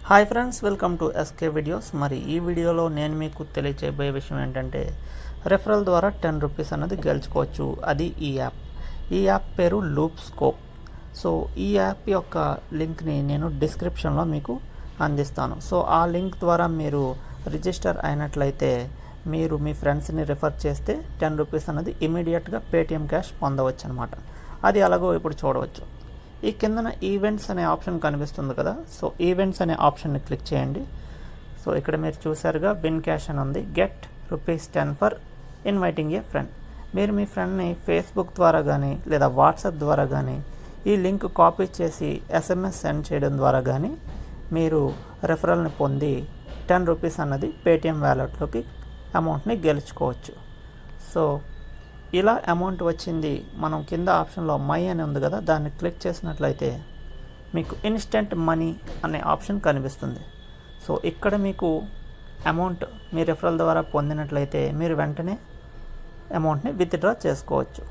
Hi friends, welcome to SK videos. మరి ఈ వీడియోలో నేను మీకు తెలియచేయబోయే విషయం ఏంటంటే రెఫరల్ ద్వారా 10 రూపీస్ అనేది గెలుచుకోవచ్చు. అది ఈ యాప్ పేరు లూప్ స్కోప్. సో ఈ యాప్ యొక్క లింక్ని నేను డిస్క్రిప్షన్లో మీకు అందిస్తాను. సో ఆ లింక్ ద్వారా మీరు రిజిస్టర్ అయినట్లయితే మీరు మీ ఫ్రెండ్స్ని రిఫర్ చేస్తే 10 రూపీస్ అనేది ఇమీడియట్గా పేటిఎం క్యాష్ పొందవచ్చు అనమాట. అది అలాగో ఇప్పుడు చూడవచ్చు. ఈ కిందన ఈవెంట్స్ అనే ఆప్షన్ కనిపిస్తుంది కదా. సో ఈవెంట్స్ అనే ఆప్షన్ని క్లిక్ చేయండి. సో ఇక్కడ మీరు చూసారుగా విన్ క్యాష్ అని ఉంది. Get ₹10 for inviting A friend. మీరు మీ ఫ్రెండ్ని ఫేస్బుక్ ద్వారా కానీ లేదా వాట్సాప్ ద్వారా కానీ ఈ లింక్ కాపీ చేసి SMS సెండ్ చేయడం ద్వారా కానీ మీరు రెఫరల్ని పొంది 10 రూపీస్ అన్నది పేటిఎం వ్యాలెట్లోకి అమౌంట్ని గెలుచుకోవచ్చు. సో ఇలా అమౌంట్ వచ్చింది. మనం కింద ఆప్షన్లో మై అని ఉంది కదా, దాన్ని క్లిక్ చేసినట్లయితే మీకు ఇన్స్టెంట్ మనీ అనే ఆప్షన్ కనిపిస్తుంది. సో ఇక్కడ మీకు అమౌంట్ మీ రెఫరల్ ద్వారా పొందినట్లయితే మీరు వెంటనే అమౌంట్ని విత్డ్రా చేసుకోవచ్చు.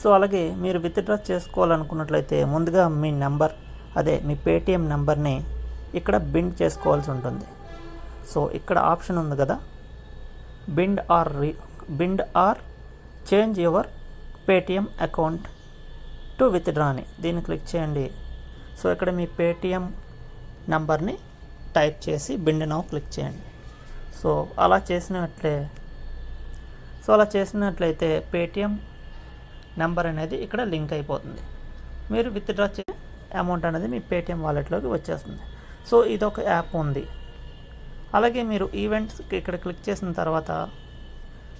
సో అలాగే మీరు విత్డ్రా చేసుకోవాలనుకున్నట్లయితే ముందుగా మీ నెంబర్, అదే మీ పేటిఎం నెంబర్ని ఇక్కడ బిండ్ చేసుకోవాల్సి ఉంటుంది. సో ఇక్కడ ఆప్షన్ ఉంది కదా, bind or change your Paytm account to withdraw అని దీన్ని క్లిక్ చేయండి. సో ఇక్కడ మీ పేటిఎం నెంబర్ని టైప్ చేసి బిండ్ నౌ క్లిక్ చేయండి. సో అలా చేసినట్లయితే పేటిఎం నెంబర్ అనేది ఇక్కడ లింక్ అయిపోతుంది. మీరు విత్డ్రా చేసే అమౌంట్ అనేది మీ పేటిఎం వాలెట్లోకి వచ్చేస్తుంది. సో ఇదొక యాప్ ఉంది. అలాగే మీరు ఈవెంట్స్కి ఇక్కడ క్లిక్ చేసిన తర్వాత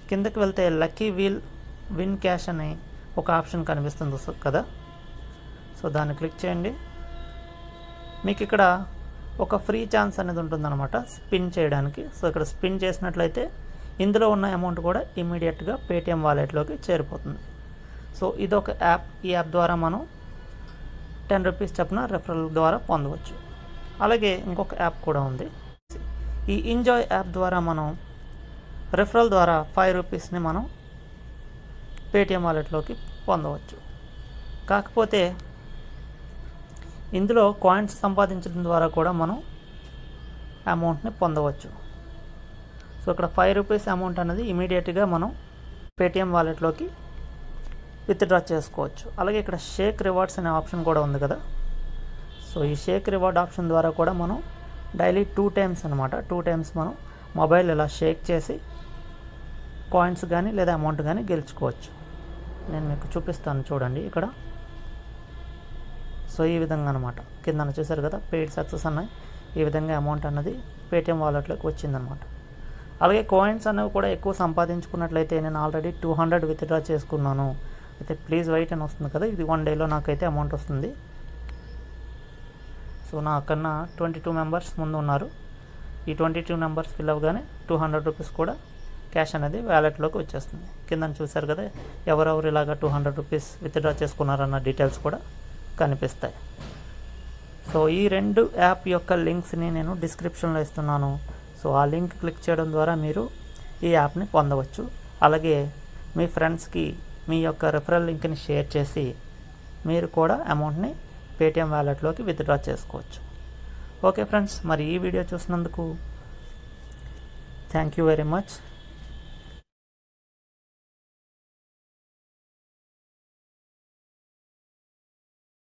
కిందకి వెళ్తే లక్కీ విన్ క్యాష్ అనే ఒక ఆప్షన్ కనిపిస్తుంది కదా. సో దాన్ని క్లిక్ చేయండి. మీకు ఇక్కడ ఒక ఫ్రీ ఛాన్స్ అనేది ఉంటుందన్నమాట స్పిన్ చేయడానికి. సో ఇక్కడ స్పిన్ చేసినట్లయితే ఇందులో ఉన్న అమౌంట్ కూడా ఇమీడియట్గా పేటిఎం వాలెట్లోకి చేరిపోతుంది. సో ఇదొక యాప్. ఈ యాప్ ద్వారా మనం 10 రూపీస్ చొప్పున రెఫరల్ ద్వారా పొందవచ్చు. అలాగే ఇంకొక యాప్ కూడా ఉంది. ఈ ఇంజాయ్ యాప్ ద్వారా మనం రెఫరల్ ద్వారా 5 రూపీస్ని మనం పేటిఎం వాలెట్లోకి పొందవచ్చు. కాకపోతే ఇందులో కాయిన్స్ సంపాదించడం ద్వారా కూడా మనం అమౌంట్ని పొందవచ్చు. సో ఇక్కడ 5 రూపీస్ అమౌంట్ అనేది ఇమీడియట్గా మనం పేటిఎం వాలెట్లోకి విత్డ్రా చేసుకోవచ్చు. అలాగే ఇక్కడ షేక్ రివార్డ్స్ అనే ఆప్షన్ కూడా ఉంది కదా. సో ఈ షేక్ రివార్డ్ ఆప్షన్ ద్వారా కూడా మనం డైలీ 2 టైమ్స్ అనమాట 2 టైమ్స్ మనం మొబైల్ ఇలా షేక్ చేసి కాయిన్స్ కానీ లేదా అమౌంట్ కానీ గెలుచుకోవచ్చు. నేను మీకు చూపిస్తాను చూడండి ఇక్కడ. సో ఈ విధంగా అనమాట కింద చూసారు కదా, పెయిడ్ సక్సెస్ అన్నాయి. ఈ విధంగా అమౌంట్ అన్నది పేటిఎం వాలెట్లోకి వచ్చిందనమాట. అలాగే కాయిన్స్ అనేవి కూడా ఎక్కువ సంపాదించుకున్నట్లయితే నేను ఆల్రెడీ 200 విత్డ్రా చేసుకున్నాను. అయితే ప్లీజ్ వెయిట్ అని వస్తుంది కదా, ఇది 1 డేలో నాకైతే అమౌంట్ వస్తుంది. సో నాకన్నా 22 మెంబర్స్ ముందు ఉన్నారు. ఈ 22 నెంబర్స్ ఫిల్ అవ్వగానే 200 రూపీస్ కూడా క్యాష్ అనేది వ్యాలెట్లోకి వచ్చేస్తుంది. కింద చూసారు కదా, ఎవరెవరు ఇలాగా 200 రూపీస్ విత్డ్రా చేసుకున్నారన్న డీటెయిల్స్ కూడా కనిపిస్తాయి. సో ఈ 2 యాప్ యొక్క లింక్స్ని నేను డిస్క్రిప్షన్లో ఇస్తున్నాను. సో ఆ లింక్ క్లిక్ చేయడం ద్వారా మీరు ఈ యాప్ని పొందవచ్చు. అలాగే మీ ఫ్రెండ్స్కి మీ యొక్క రెఫరల్ లింక్ని షేర్ చేసి మీరు కూడా అమౌంట్ని పేటిఎం వ్యాలెట్లోకి విత్డ్రా చేసుకోవచ్చు. ఓకే ఫ్రెండ్స్, మరి ఈ వీడియో చూసినందుకు థ్యాంక్ యూ వెరీ మచ్.